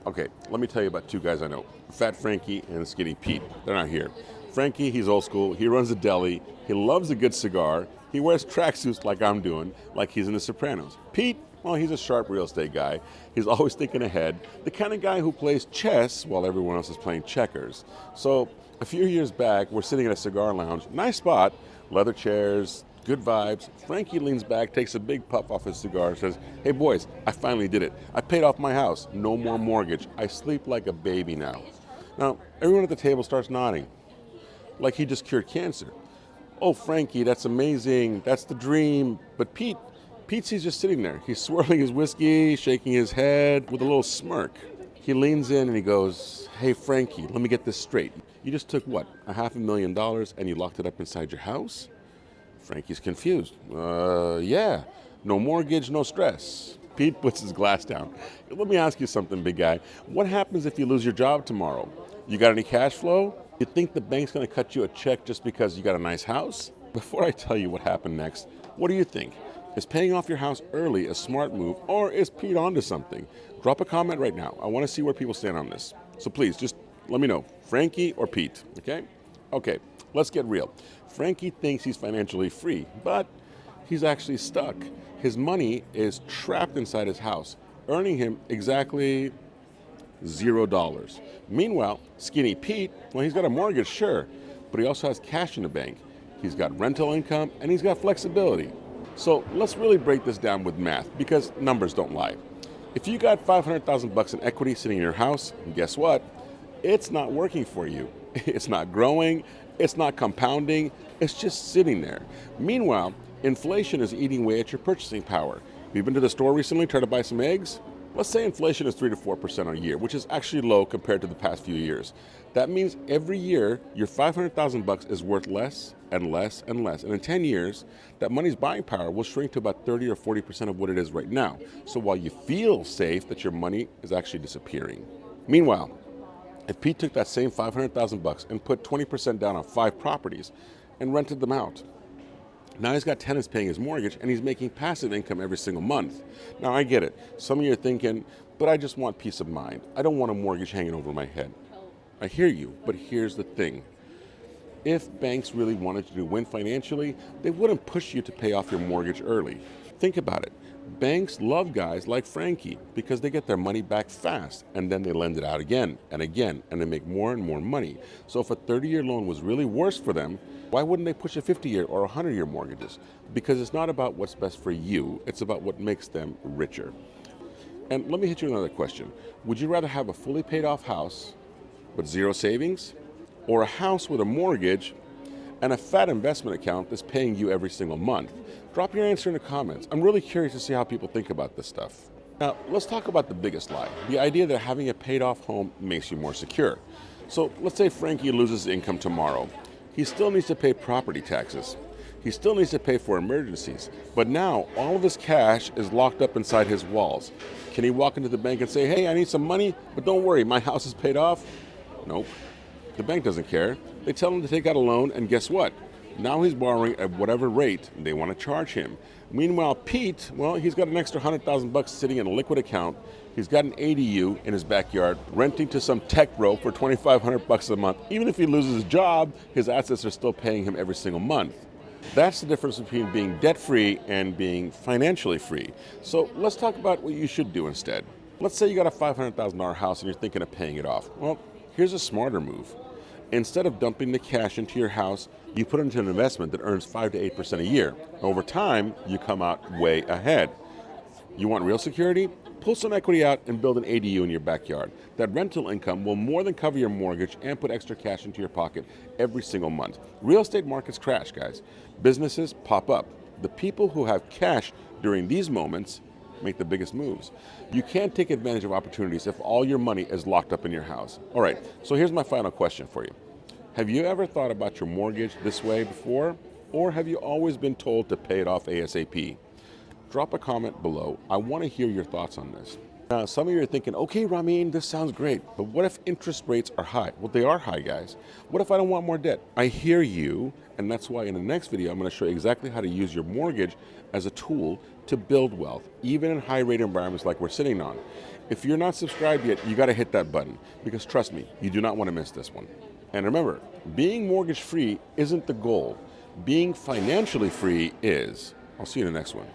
Okay, let me tell you about two guys I know, Fat Frankie and Skinny Pete. They're not here. Frankie, he's old school. He runs a deli. He loves a good cigar. He wears tracksuits like I'm doing, like he's in The Sopranos. Pete, well, he's a sharp real estate guy. He's always thinking ahead, the kind of guy who plays chess while everyone else is playing checkers. So a few years back, we're sitting in a cigar lounge, nice spot, leather chairs, good vibes. Frankie leans back, takes a big puff off his cigar, and says, "Hey boys, I finally did it. I paid off my house. No more mortgage. I sleep like a baby now." Now, everyone at the table starts nodding, like he just cured cancer. "Oh, Frankie, that's amazing. That's the dream." But Pete's he's just sitting there. He's swirling his whiskey, shaking his head with a little smirk. He leans in and he goes, "Hey, Frankie, let me get this straight. You just took what, $500,000 and you locked it up inside your house?" Frankie's confused. Yeah. No mortgage, no stress." Pete puts his glass down. "Let me ask you something, big guy. What happens if you lose your job tomorrow? You got any cash flow? You think the bank's going to cut you a check just because you got a nice house?" Before I tell you what happened next, what do you think? Is paying off your house early a smart move, or is Pete onto something? Drop a comment right now. I want to see where people stand on this. So please, just let me know, Frankie or Pete, okay? Okay, let's get real. Frankie thinks he's financially free, but he's actually stuck. His money is trapped inside his house, earning him exactly $0. Meanwhile, Skinny Pete, well, he's got a mortgage, sure, but he also has cash in the bank. He's got rental income and he's got flexibility. So let's really break this down with math, because numbers don't lie. If you got 500,000 bucks in equity sitting in your house, guess what? It's not working for you. It's not growing. It's not compounding. It's just sitting there. Meanwhile, inflation is eating away at your purchasing power. Have you been to the store recently, try to buy some eggs? Let's say inflation is 3 to 4% a year, which is actually low compared to the past few years. That means every year your 500,000 bucks is worth less and less and less. And in 10 years, that money's buying power will shrink to about 30 or 40% of what it is right now. So while you feel safe, that your money is actually disappearing. Meanwhile, if Pete took that same 500,000 bucks and put 20% down on 5 properties and rented them out, now he's got tenants paying his mortgage and he's making passive income every single month. Now I get it. Some of you are thinking, but I just want peace of mind. I don't want a mortgage hanging over my head. I hear you, but here's the thing. If banks really wanted you to win financially, they wouldn't push you to pay off your mortgage early. Think about it. Banks love guys like Frankie because they get their money back fast and then they lend it out again and again and they make more and more money. So if a 30-year loan was really worse for them, why wouldn't they push a 50-year or 100-year mortgages? Because it's not about what's best for you, it's about what makes them richer. And let me hit you with another question. Would you rather have a fully paid off house with zero savings, or a house with a mortgage and a fat investment account that's paying you every single month? Drop your answer in the comments. I'm really curious to see how people think about this stuff. Now, let's talk about the biggest lie, the idea that having a paid off home makes you more secure. So let's say Frankie loses income tomorrow. He still needs to pay property taxes. He still needs to pay for emergencies. But now all of his cash is locked up inside his walls. Can he walk into the bank and say, "Hey, I need some money, but don't worry, my house is paid off"? Nope. The bank doesn't care. They tell him to take out a loan, and guess what? Now he's borrowing at whatever rate they want to charge him. Meanwhile, Pete, well, he's got an extra 100,000 bucks sitting in a liquid account. He's got an ADU in his backyard, renting to some tech bro for 2,500 bucks a month. Even if he loses his job, his assets are still paying him every single month. That's the difference between being debt-free and being financially free. So let's talk about what you should do instead. Let's say you got a $500,000 house and you're thinking of paying it off. Well, here's a smarter move. Instead of dumping the cash into your house, you put it into an investment that earns 5 to 8% a year. Over time, you come out way ahead. You want real security? Pull some equity out and build an ADU in your backyard. That rental income will more than cover your mortgage and put extra cash into your pocket every single month. Real estate markets crash, guys. Businesses pop up. The people who have cash during these moments make the biggest moves. You can't take advantage of opportunities if all your money is locked up in your house. All right, so here's my final question for you. Have you ever thought about your mortgage this way before? Or have you always been told to pay it off ASAP? Drop a comment below. I want to hear your thoughts on this. Now, some of you are thinking, okay, Ramin, this sounds great, but what if interest rates are high? Well, they are high, guys. What if I don't want more debt? I hear you, and that's why in the next video, I'm going to show you exactly how to use your mortgage as a tool to build wealth, even in high rate environments like we're sitting on. If you're not subscribed yet, you got to hit that button, because trust me, you do not want to miss this one. And remember, being mortgage free isn't the goal. Being financially free is. I'll see you in the next one.